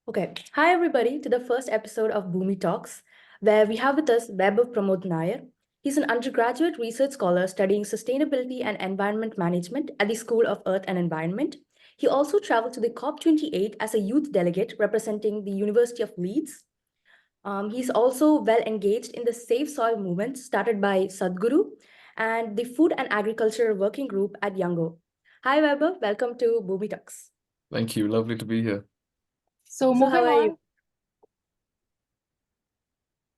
Okay. Hi, everybody, to the first episode of BhoomiTalks, where we have with us Vaibhav Pramode Nair. He's an undergraduate research scholar studying sustainability and environment management at the School of Earth and Environment. He also traveled to the COP28 as a youth delegate representing the University of Leeds. He's also well engaged in the Save Soil movement started by Sadhguru and the Food and Agriculture Working Group at Yango. Hi, Vaibhav. Welcome to BhoomiTalks. Thank you. Lovely to be here. So moving how are on.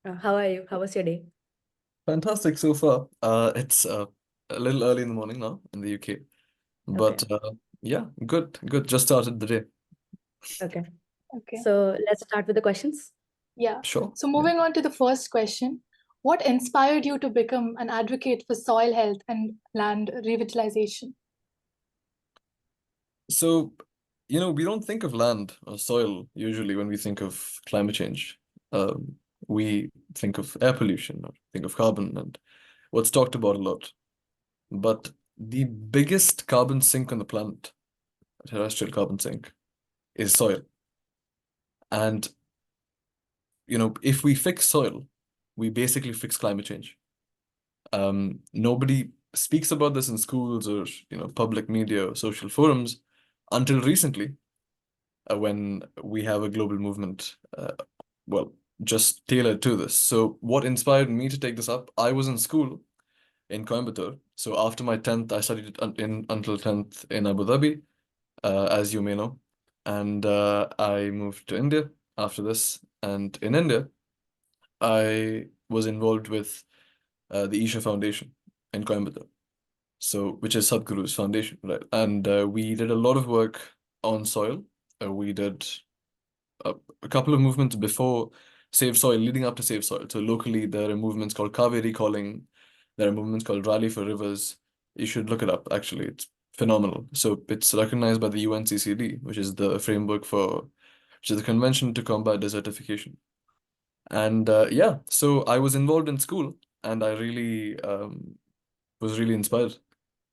you? How are you? How was your day? Fantastic so far. It's a little early in the morning now in the UK, but yeah, good. Just started the day. Okay. Okay. So let's start with the questions. Yeah. Sure. So moving on to the first question, what inspired you to become an advocate for soil health and land revitalization? So, we don't think of land or soil usually when we think of climate change. We think of air pollution or think of carbon and what's talked about a lot. But the biggest carbon sink on the planet, terrestrial carbon sink, is soil. And if we fix soil, we basically fix climate change. Nobody speaks about this in schools or public media or social forums until recently, when we have a global movement, just tailored to this. So what inspired me to take this up? I was in school in Coimbatore. So after my 10th, I studied until 10th in Abu Dhabi, as you may know. And I moved to India after this. And in India, I was involved with the Isha Foundation in Coimbatore, which is Sadhguru's foundation, right? And we did a lot of work on soil. We did a couple of movements before Save Soil, leading up to Save Soil. So locally, there are movements called Cauvery Colony. There are movements called Rally for Rivers. You should look it up, actually. It's phenomenal. So it's recognized by the UNCCD, which is the Convention to Combat Desertification. And yeah, so I was involved in school, and I really was really inspired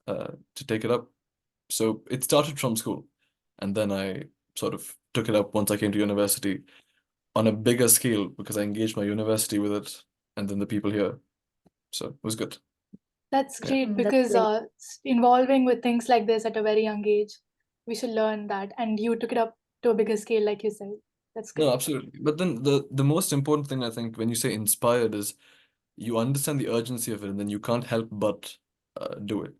to take it up. So it started from school, and then I sort of took it up once I came to university on a bigger scale because I engaged my university with it, and then the people here. So it was good. That's Yeah. great That's because great. involving with things like this at a very young age, we should learn that. And you took it up to a bigger scale, like you said. That's No, great. absolutely. But then the most important thing I think when you say inspired is you understand the urgency of it, and then you can't help but do it.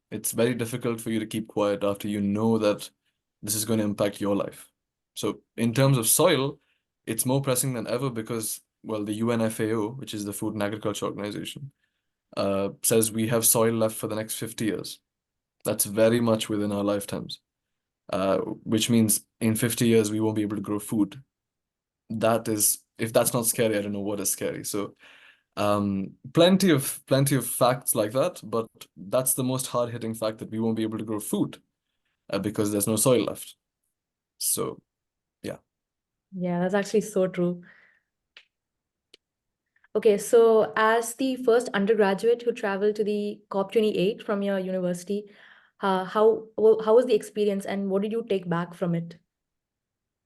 It's very difficult for you to keep quiet after you know that this is going to impact your life. So in terms of soil, it's more pressing than ever because, well, the UNFAO, which is the Food and Agriculture Organization, says we have soil left for the next 50 years. That's very much within our lifetimes, which means in 50 years we won't be able to grow food. If that's not scary, I don't know what is scary. So plenty of facts like that, but that's the most hard-hitting fact, that we won't be able to grow food because there's no soil left. So yeah. Yeah, that's actually so true. Okay, so as the first undergraduate who traveled to the COP28 from your university, how was the experience and what did you take back from it?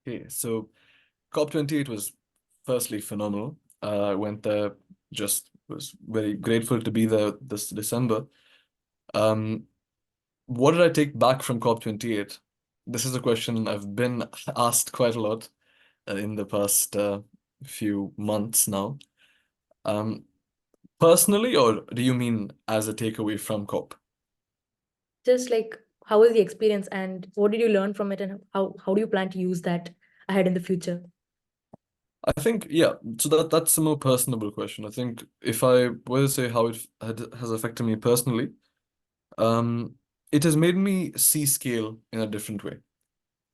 Okay, so COP28 was firstly phenomenal. I went there, just was very grateful to be there this December. What did I take back from COP28? This is a question I've been asked quite a lot in the past few months now. Personally, or do you mean as a takeaway from COP? Just like how was the experience and what did you learn from it and how do you plan to use that ahead in the future? I think, yeah, so that's a more personable question. I think if I were to say how it has affected me personally, it has made me see scale in a different way.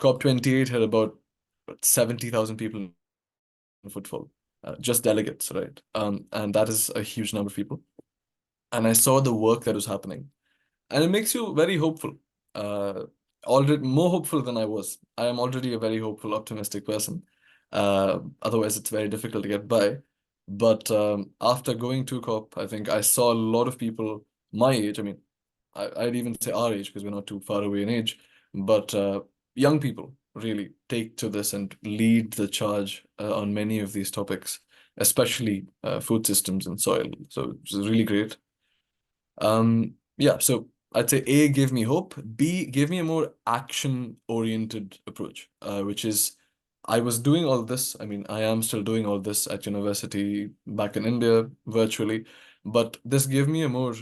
COP28 had about 70,000 people in footfall, just delegates, right? And that is a huge number of people. And I saw the work that was happening, and it makes you very hopeful. Already more hopeful than I was. I am already a very hopeful, optimistic person. Otherwise, it's very difficult to get by. But after going to COP, I think I saw a lot of people my age. I mean, I'd even say our age because we're not too far away in age, but young people, really take to this and lead the charge on many of these topics, especially food systems and soil. So it's really great. Yeah, so I'd say A, give me hope. B, give me a more action-oriented approach, which is I was doing all this. I mean, I am still doing all this at university back in India virtually, but this gave me a more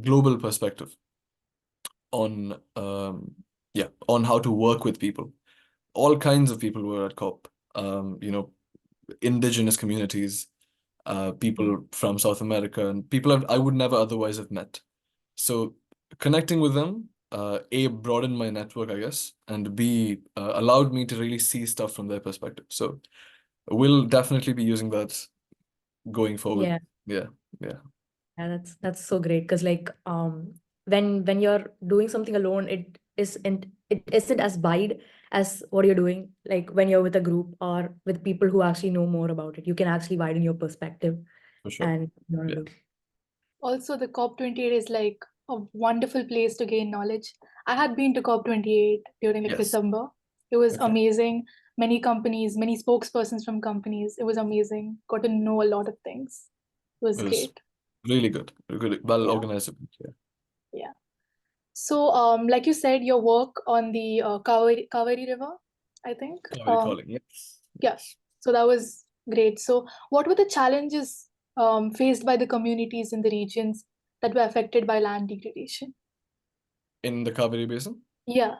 global perspective on on how to work with people. All kinds of people were at COP. Indigenous communities, people from South America, and people I would never otherwise have met. So connecting with them, A, broadened my network, I guess, and B, allowed me to really see stuff from their perspective. So we'll definitely be using that going forward. Yeah. Yeah, yeah. Yeah, that's so great because like when you're doing something alone, it isn't as wide as what you're doing. Like when you're with a group or with people who actually know more about it, you can actually widen your perspective For sure. and you want Yeah. to do. Also, the COP28 is like a wonderful place to gain knowledge. I had been to COP28 during like Yes. December. It was Okay. amazing. Many companies, many spokespersons from companies. It was amazing. Got to know a lot of things. It was It was great. really good. Good, well Yeah. organized. Yeah. Yeah. So, like you said, your work on the Cauvery River, I think. Cauvery Colony. Yes. Yeah. Yes. So that was great. So, what were the challenges faced by the communities in the regions that were affected by land degradation? In the Cauvery Basin. Yeah.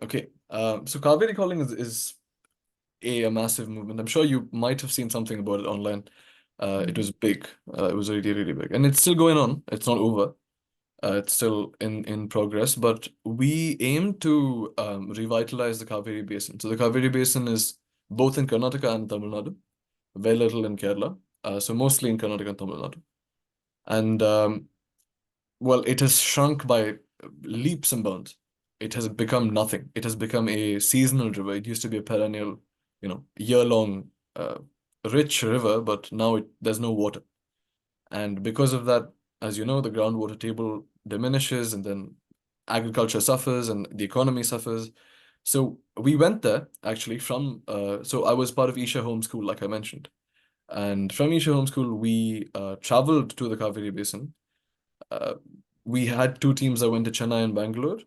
Okay. So Cauvery Calling is a massive movement. I'm sure you might have seen something about it online. It was big. It was really, really big. And it's still going on. It's not over. It's still in progress. But we aim to revitalize the Cauvery Basin. So the Cauvery Basin is both in Karnataka and Tamil Nadu, very little in Kerala. So mostly in Karnataka and Tamil Nadu. And well, it has shrunk by leaps and bounds. It has become nothing. It has become a seasonal river. It used to be a perennial, year-long, rich river, but now there's no water. And because of that, as you know, the groundwater table diminishes, and then agriculture suffers, and the economy suffers. So we went there actually so I was part of Isha Home School, like I mentioned. And from Isha Home School, we traveled to the Kaveri Basin. We had two teams that went to Chennai and Bangalore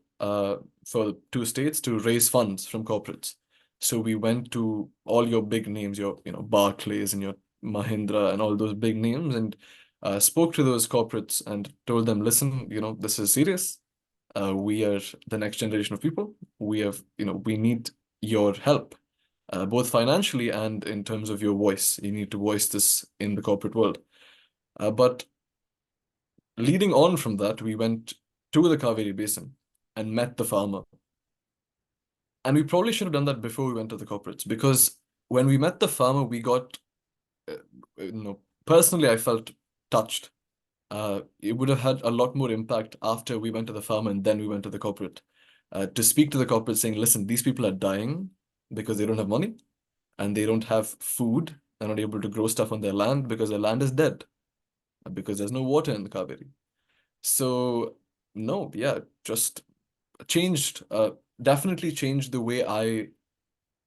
for two states to raise funds from corporates. So we went to all your big names, your Barclays and your Mahindra and all those big names, and spoke to those corporates and told them, listen, this is serious. We are the next generation of people. We need your help, both financially and in terms of your voice. You need to voice this in the corporate world. But leading on from that, we went to the Kaveri Basin and met the farmer. And we probably should have done that before we went to the corporates, because when we met the farmer, we got, personally, I felt touched. It would have had a lot more impact after we went to the farmer and then we went to the corporate. To speak to the corporate saying, listen, these people are dying because they don't have money and they don't have food. They're not able to grow stuff on their land because their land is dead, because there's no water in the Kaveri. So, no, yeah, just changed, definitely changed the way I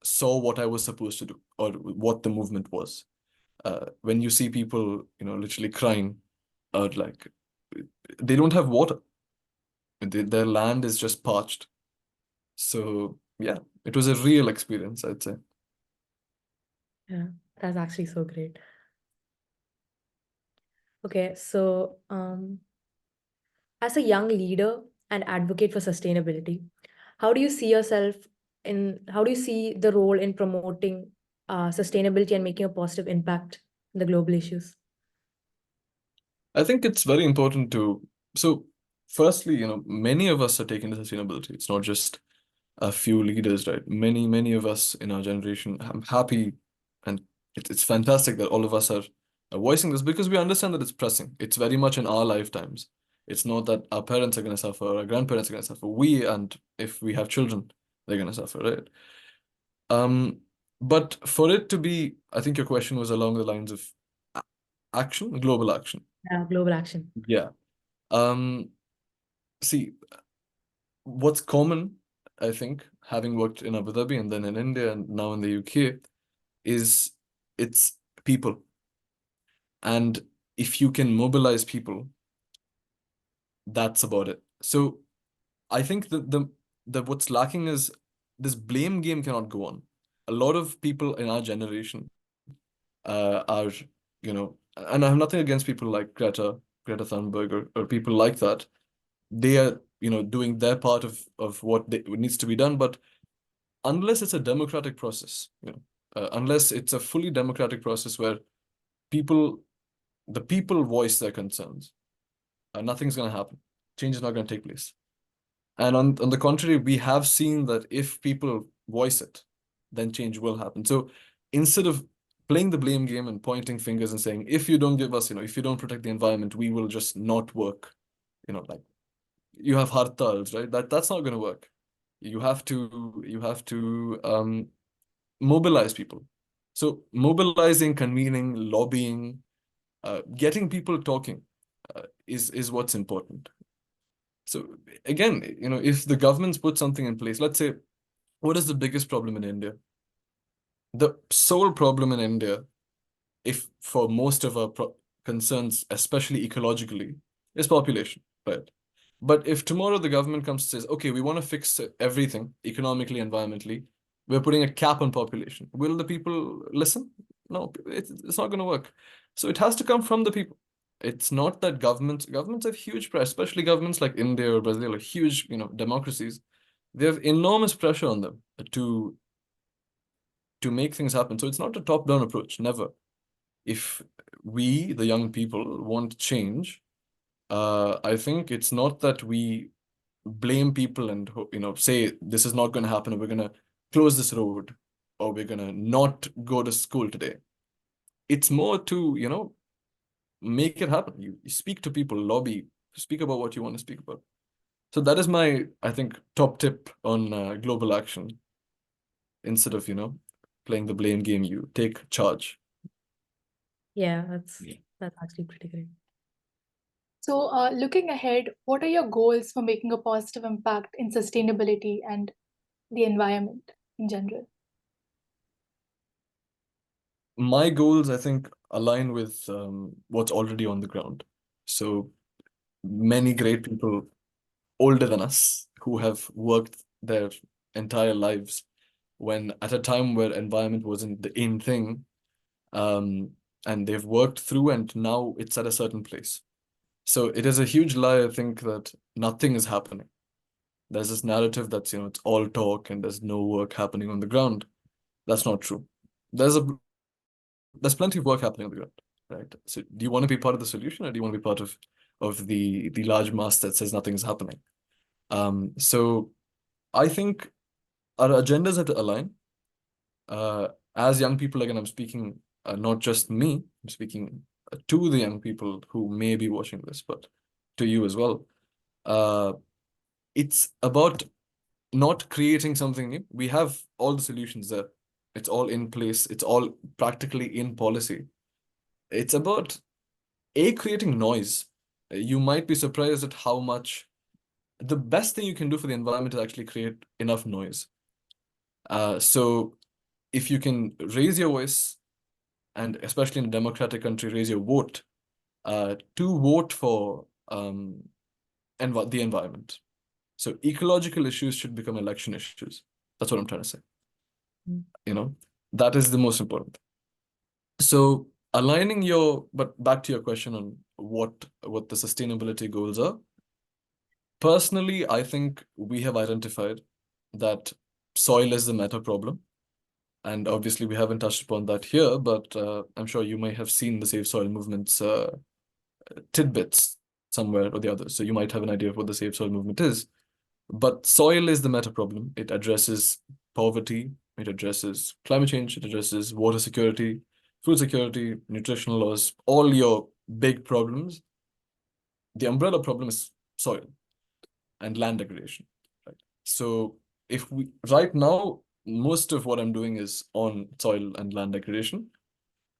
saw what I was supposed to do or what the movement was. When you see people, literally crying, or like they don't have water, their land is just parched. So, yeah, it was a real experience, I'd say. Yeah, that's actually so great. Okay, so as a young leader and advocate for sustainability, how do you see yourself how do you see the role in promoting sustainability and making a positive impact in the global issues? I think it's very important so firstly, many of us are taking to sustainability. It's not just a few leaders, right? Many, many of us in our generation. I'm happy, and it's fantastic that all of us are voicing this, because we understand that it's pressing. It's very much in our lifetimes. It's not that our parents are going to suffer, or our grandparents are going to suffer. And if we have children, they're going to suffer, right? But for it to be, I think your question was along the lines of action, global action. Yeah, global action. Yeah. See, what's common I think, having worked in Abu Dhabi and then in India and now in the UK, is it's people. And if you can mobilize people, that's about it. So I think the what's lacking is this blame game cannot go on. A lot of people in our generation are, and I have nothing against people like Greta Thunberg or people like that. They are, doing their part of what needs to be done, but unless it's a democratic process, unless it's a fully democratic process where the people voice their concerns, nothing's going to happen. Change is not going to take place. And on the contrary, we have seen that if people voice it, then change will happen. So instead of playing the blame game and pointing fingers and saying, if you don't give us, if you don't protect the environment, we will just not work. Like you have hartals, right? That's not going to work. You have to mobilize people. So mobilizing, convening, lobbying, getting people talking is what's important. So again, if the governments put something in place, let's say, what is the biggest problem in India? The sole problem in India, if for most of our concerns, especially ecologically, is population, right? But if tomorrow the government comes and says, okay, we want to fix everything economically, environmentally, we're putting a cap on population, will the people listen? No, it's not going to work. So it has to come from the people. It's not that governments have huge pressure, especially governments like India or Brazil, are huge, democracies. They have enormous pressure on them to make things happen. So it's not a top-down approach, never. If we, the young people, want change, I think it's not that we blame people and say this is not going to happen, or we're going to close this road, or we're going to not go to school today. It's more to make it happen. You speak to people, lobby, speak about what you want to speak about. So that is my, I think, top tip on global action. Instead of playing the blame game, you take charge. Yeah, that's actually pretty great. So, looking ahead, what are your goals for making a positive impact in sustainability and the environment in general? My goals, I think, align with what's already on the ground. So many great people older than us who have worked their entire lives when at a time where environment wasn't the in thing, and they've worked through and now it's at a certain place. So it is a huge lie, I think, that nothing is happening. There's this narrative that's, it's all talk and there's no work happening on the ground. That's not true. There's plenty of work happening on the ground, right? So do you want to be part of the solution, or do you want to be part of the large mass that says nothing's happening? So I think our agendas have to align. As young people, again, I'm speaking, not just me, I'm speaking to the young people who may be watching this, but to you as well. It's about not creating something new. We have all the solutions there. It's all in place. It's all practically in policy. It's about creating noise. You might be surprised at how much the best thing you can do for the environment is actually create enough noise. So if you can raise your voice, and especially in a democratic country, raise your vote to vote for the environment. So ecological issues should become election issues. That's what I'm trying to say. That is the most important. So aligning but back to your question on what the sustainability goals are. Personally, I think we have identified that soil is the meta problem. And obviously we haven't touched upon that here, but I'm sure you may have seen the Save Soil movement's tidbits somewhere or the other. So you might have an idea of what the Save Soil movement is. But soil is the meta problem. It addresses poverty, it addresses climate change, it addresses water security, food security, nutritional loss, all your big problems. The umbrella problem is soil and land degradation. Right? So right now, most of what I'm doing is on soil and land degradation,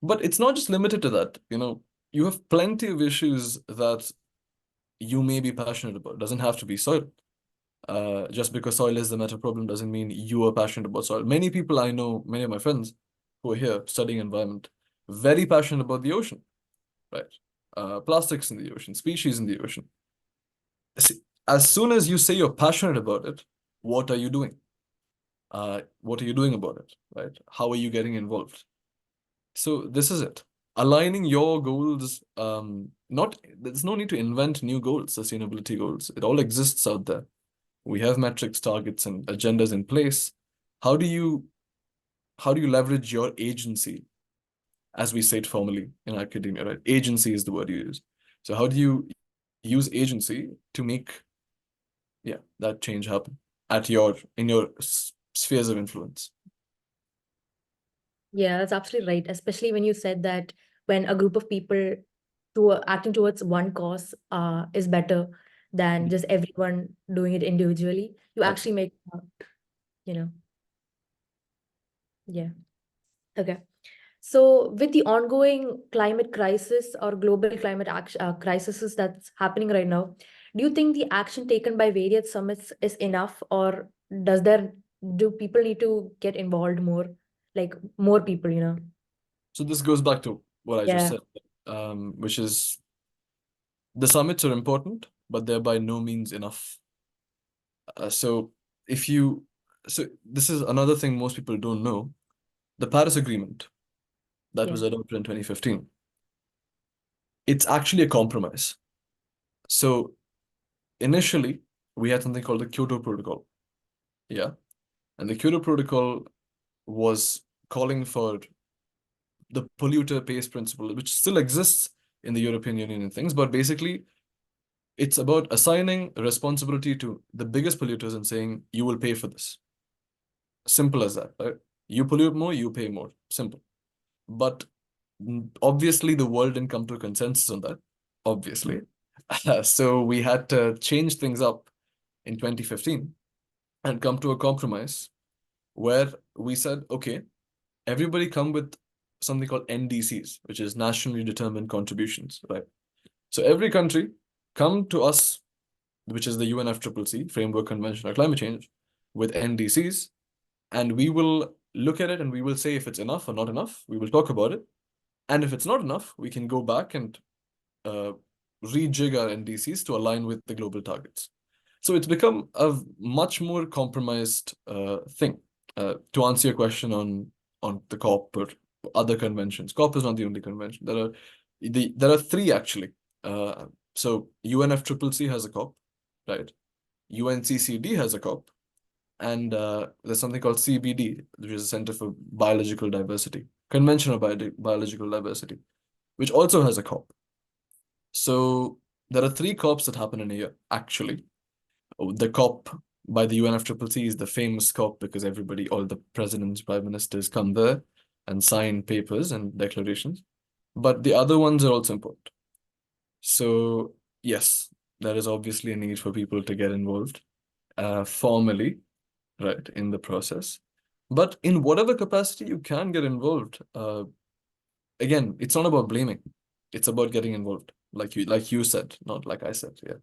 but it's not just limited to that. You have plenty of issues that you may be passionate about. It doesn't have to be soil. Just because soil is the meta problem doesn't mean you are passionate about soil. Many people I know, many of my friends who are here studying environment, very passionate about the ocean, right? Plastics in the ocean, species in the ocean. As soon as you say you're passionate about it, what are you doing? What are you doing about it, right? How are you getting involved? So this is it. Aligning your goals, there's no need to invent new goals, sustainability goals. It all exists out there. We have metrics, targets, and agendas in place. How do you leverage your agency, as we say it formally in academia, right? Agency is the word you use. So how do you use agency to make, that change happen in your spheres of influence? Yeah, that's absolutely right. Especially when you said that when a group of people acting towards one cause is better than just everyone doing it individually, you actually Absolutely. make, you know, yeah. Okay. So with the ongoing climate crisis or global climate crises that's happening right now, do you think the action taken by various summits is enough, or do people need to get involved more, like more people, So this goes back to what I just Yeah. said, which is the summits are important, but they're by no means enough. So if you, so this is another thing most people don't know. The Paris Agreement that Yeah. was adopted in 2015, it's actually a compromise. So initially, we had something called the Kyoto Protocol. Yeah. And the Kyoto Protocol was calling for the polluter pays principle, which still exists in the European Union and things, but basically it's about assigning responsibility to the biggest polluters and saying, you will pay for this. Simple as that, right? You pollute more, you pay more. Simple. But obviously, the world didn't come to a consensus on that, obviously. So we had to change things up in 2015 and come to a compromise where we said, okay, everybody come with something called NDCs, which is nationally determined contributions, right? So every country come to us, which is the UNFCCC, Framework Convention on Climate Change, with NDCs, and we will look at it and we will say if it's enough or not enough. We will talk about it. And if it's not enough, we can go back and rejig our NDCs to align with the global targets. So it's become a much more compromised thing. To answer your question on the COP or other conventions, COP is not the only convention. There are three actually. So UNFCCC has a COP, right? UNCCD has a COP, and there's something called CBD, which is a Center for Biological Diversity, Convention of Biological Diversity, which also has a COP. So there are three COPs that happen in a year, actually. The COP by the UNFCCC is the famous COP because everybody, all the presidents, prime ministers come there and sign papers and declarations. But the other ones are also important. So yes, there is obviously a need for people to get involved formally, right, in the process. But in whatever capacity you can get involved, again, it's not about blaming. It's about getting involved, like you said, not like I said. Yeah.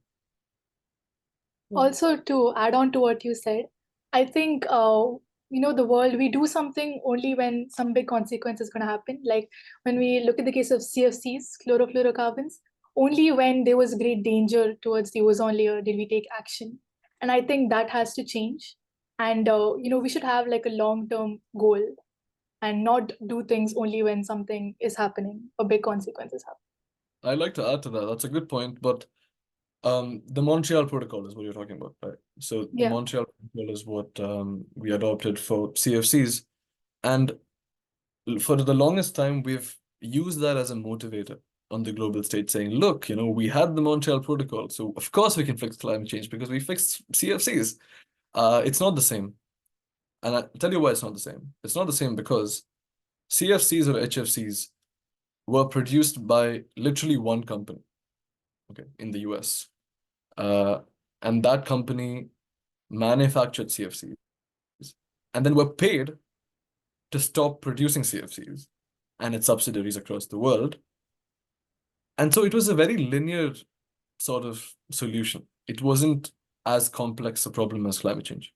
Also, to add on to what you said, I think the world, we do something only when some big consequence is going to happen. Like when we look at the case of CFCs, chlorofluorocarbons, only when there was great danger towards the ozone layer did we take action. And I think that has to change. And we should have like a long-term goal and not do things only when something is happening or big consequences happen. I'd like to add to that. That's a good point, but the Montreal Protocol is what you're talking about, right? So the Yeah. Montreal Protocol is what we adopted for CFCs, and for the longest time we've used that as a motivator on the global stage, saying, look, we had the Montreal Protocol, so of course we can fix climate change because we fixed CFCs. It's not the same. And I'll tell you why it's not the same. It's not the same because CFCs or HFCs were produced by literally one company, okay, in the US. And that company manufactured CFCs and then were paid to stop producing CFCs and its subsidiaries across the world. And so it was a very linear sort of solution. It wasn't as complex a problem as climate change,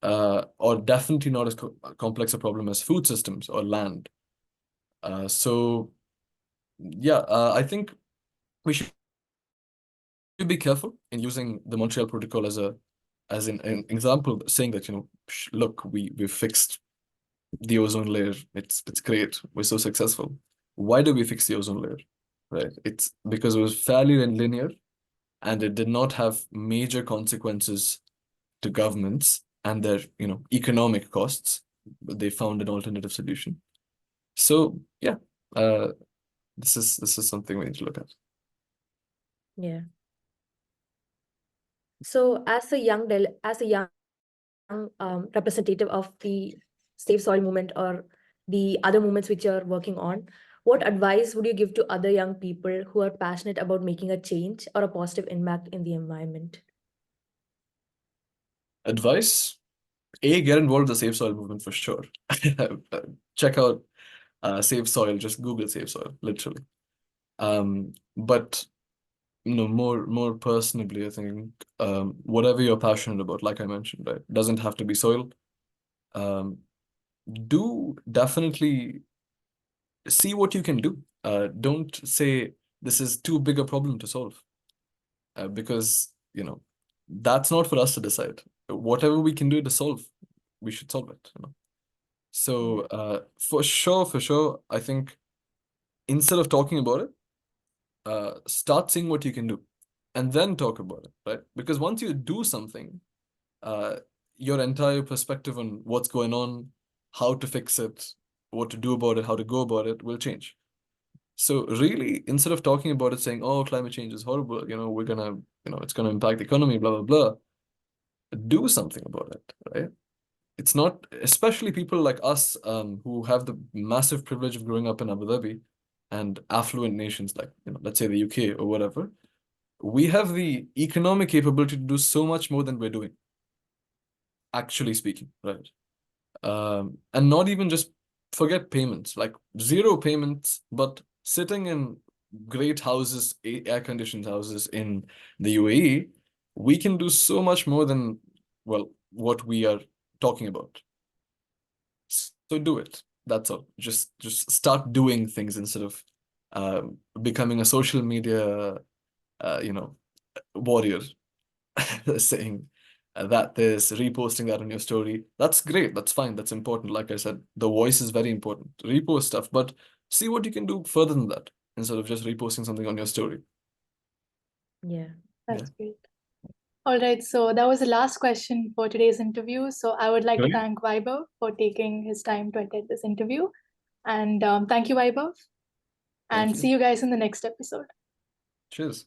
or definitely not as complex a problem as food systems or land. So yeah, I think we should be careful in using the Montreal Protocol as an example, saying that, look, we've fixed the ozone layer. It's great. We're so successful. Why do we fix the ozone layer? Right? It's because it was fairly linear, and it did not have major consequences to governments and their, economic costs. But they found an alternative solution. So yeah, this is something we need to look at. Yeah. So as a young representative of the Save Soil movement or the other movements which you're working on, what advice would you give to other young people who are passionate about making a change or a positive impact in the environment? Advice: get involved in the Save Soil movement for sure. Check out Save Soil. Just Google Save Soil, literally. But more personally, I think whatever you're passionate about, like I mentioned, right, doesn't have to be soil. Do definitely see what you can do. Don't say this is too big a problem to solve, because that's not for us to decide. Whatever we can do to solve, we should solve it. So for sure, I think instead of talking about it, start seeing what you can do, and then talk about it, right? Because once you do something, your entire perspective on what's going on, how to fix it, what to do about it, how to go about it will change. So really, instead of talking about it, saying, "Oh, climate change is horrible," we're gonna, it's gonna impact the economy, blah blah blah. Do something about it, right? It's not, especially people like us, who have the massive privilege of growing up in Abu Dhabi and affluent nations like, let's say the UK or whatever. We have the economic capability to do so much more than we're doing, actually speaking, right? And not even just forget payments, like zero payments, but sitting in great houses, air-conditioned houses in the UAE, we can do so much more than, well, what we are talking about. So do it. That's all. Just start doing things instead of becoming a social media, warrior, saying that this, reposting that on your story. That's great. That's fine. That's important. Like I said, the voice is very important. Repost stuff, but see what you can do further than that instead of just reposting something on your story. Yeah. That's great. All right, so that was the last question for today's interview. So I would like to Great. thank Vaibhav for taking his time to attend this interview. And thank you, Vaibhav. Thank And you. see you guys in the next episode. Cheers.